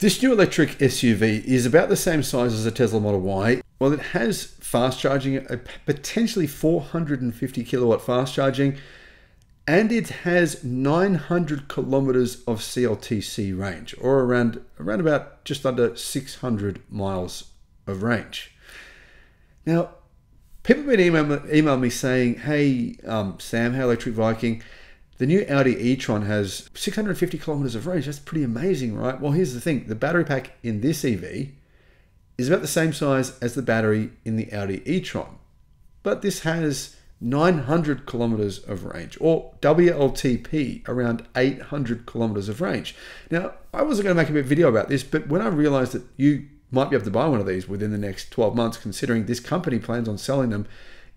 This new electric SUV is about the same size as a Tesla Model Y. Well, it has fast charging, a potentially 450 kilowatt fast charging, and it has 900 kilometers of CLTC range, or around about just under 600 miles of range. Now, people have been emailing me saying, hey, Sam, hey, Electric Viking, the new Audi e-tron has 650 kilometers of range. That's pretty amazing, right? Well, here's the thing. The battery pack in this EV is about the same size as the battery in the Audi e-tron, but this has 900 kilometers of range, or WLTP, around 800 kilometers of range. Now, I wasn't going to make a video about this, but when I realized that you might be able to buy one of these within the next 12 months, considering this company plans on selling them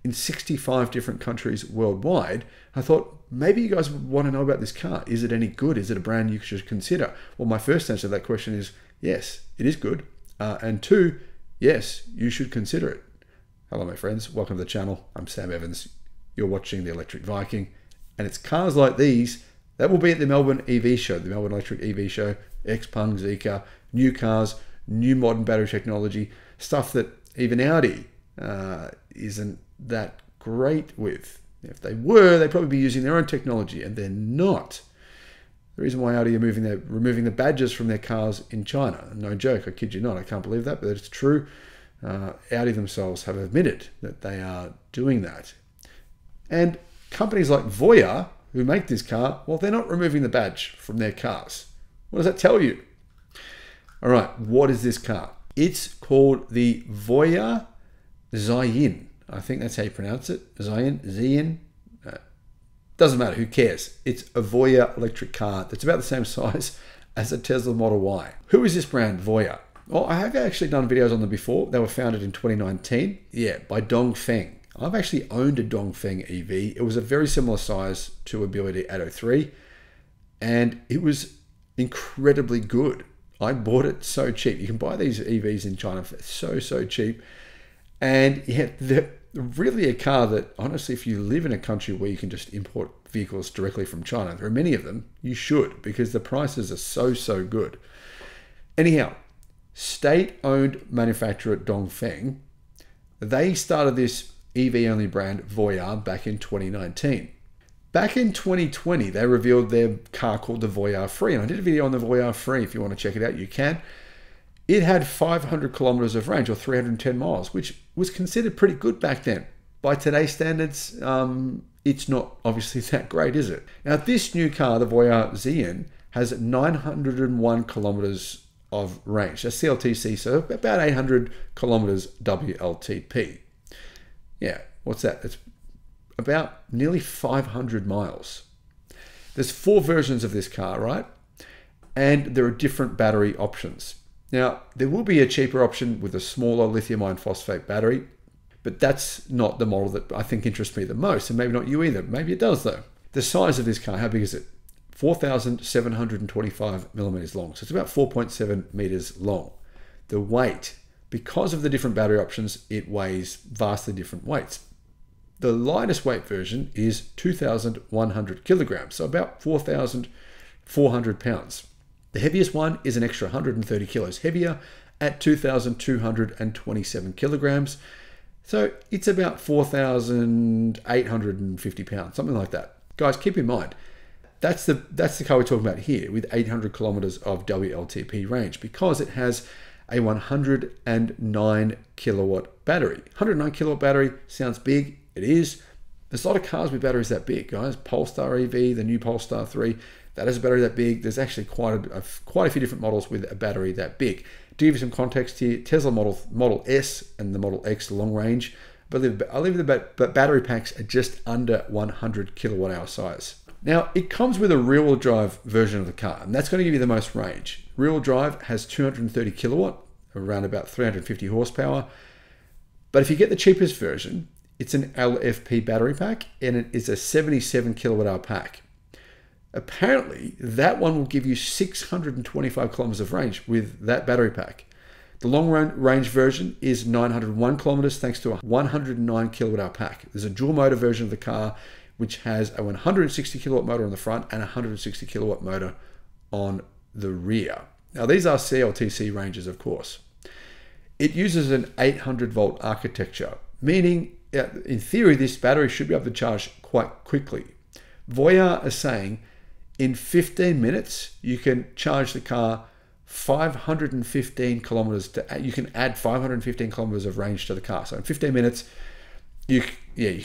in 65 different countries worldwide, I thought maybe you guys would want to know about this car. Is it any good? Is it a brand you should consider? Well, my first answer to that question is yes, it is good. And two, yes, you should consider it. Hello, my friends. Welcome to the channel. I'm Sam Evans. You're watching the Electric Viking. And it's cars like these that will be at the Melbourne EV show, the Melbourne Electric EV show, Xpeng, Zeekr, new cars, new modern battery technology, stuff that even Audi isn't that great with. If they were, they'd probably be using their own technology, and they're not. The reason why Audi are removing the badges from their cars in China, no joke, I kid you not, I can't believe that, but it's true. Audi themselves have admitted that they are doing that. And companies like Voyah, who make this car, well, they're not removing the badge from their cars. What does that tell you? All right, what is this car? It's called the Voyah Zhiyin. I think that's how you pronounce it. Zhiyin. Doesn't matter, who cares? It's a Voyah electric car that's about the same size as a Tesla Model Y. Who is this brand, Voyah? Well, I have actually done videos on them before. They were founded in 2019. Yeah, by Dongfeng. I've actually owned a Dongfeng EV. It was a very similar size to a BYD 803, and it was incredibly good. I bought it so cheap. You can buy these EVs in China for so cheap. And yeah, they're really a car that, honestly, if you live in a country where you can just import vehicles directly from China, there are many of them, you should, because the prices are so good. Anyhow, state-owned manufacturer Dongfeng, they started this EV-only brand Voyah back in 2019. Back in 2020, they revealed their car called the Voyah Free, and I did a video on the Voyah Free. If you want to check it out, you can. It had 500 kilometers of range, or 310 miles, which was considered pretty good back then. By today's standards, it's not obviously that great, is it? Now, this new car, the Voyah Zhiyin, has 901 kilometers of range. That's CLTC, so about 800 kilometers WLTP. Yeah, what's that? It's about nearly 500 miles. There's 4 versions of this car, right? And there are different battery options. Now, there will be a cheaper option with a smaller lithium iron phosphate battery, but that's not the model that I think interests me the most, and maybe not you either. Maybe it does, though. The size of this car, how big is it? 4,725 millimeters long, so it's about 4.7 meters long. The weight, because of the different battery options, it weighs vastly different weights. The lightest weight version is 2,100 kilograms, so about 4,400 pounds. The heaviest one is an extra 130 kilos heavier at 2,227 kilograms. So it's about 4,850 pounds, something like that. Guys, keep in mind, that's the car we're talking about here with 800 kilometers of WLTP range, because it has a 109 kilowatt battery. 109 kilowatt battery sounds big. It is. There's a lot of cars with batteries that big, guys. Polestar EV, the new Polestar 3, that has a battery that big. There's actually quite a few different models with a battery that big. To give you some context here, Tesla Model S and the Model X long range, but I believe the battery packs are just under 100 kilowatt hour size. Now, it comes with a rear-wheel drive version of the car, and that's going to give you the most range. Rear-wheel drive has 230 kilowatt, around about 350 horsepower. But if you get the cheapest version, it's an LFP battery pack, and it is a 77 kilowatt hour pack. Apparently, that one will give you 625 kilometers of range with that battery pack. The long range version is 901 kilometers thanks to a 109 kilowatt hour pack. There's a dual motor version of the car which has a 160 kilowatt motor on the front and a 160 kilowatt motor on the rear. Now these are CLTC ranges, of course. It uses an 800 volt architecture, meaning in theory this battery should be able to charge quite quickly. Voyah is saying in 15 minutes you can charge the car 515 kilometers. You can add 515 kilometers of range to the car. So in 15 minutes, you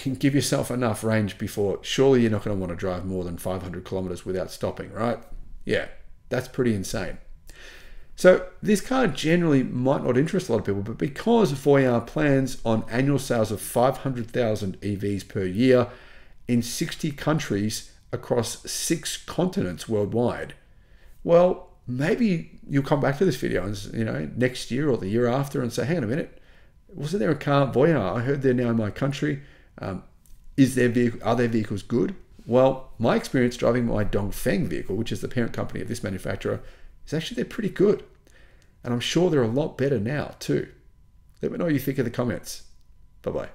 can give yourself enough range before. Surely you're not going to want to drive more than 500 kilometers without stopping, right? Yeah, that's pretty insane. So this car generally might not interest a lot of people, but because Voyah plans on annual sales of 500,000 EVs per year in 60 countries across 6 continents worldwide, well, maybe you'll come back to this video and next year or the year after and say, hang on a minute, wasn't there a car, Voyah? I heard they're now in my country. Are their vehicles good? Well, my experience driving my Dongfeng vehicle, which is the parent company of this manufacturer, is actually they're pretty good. And I'm sure they're a lot better now too. Let me know what you think in the comments. Bye-bye.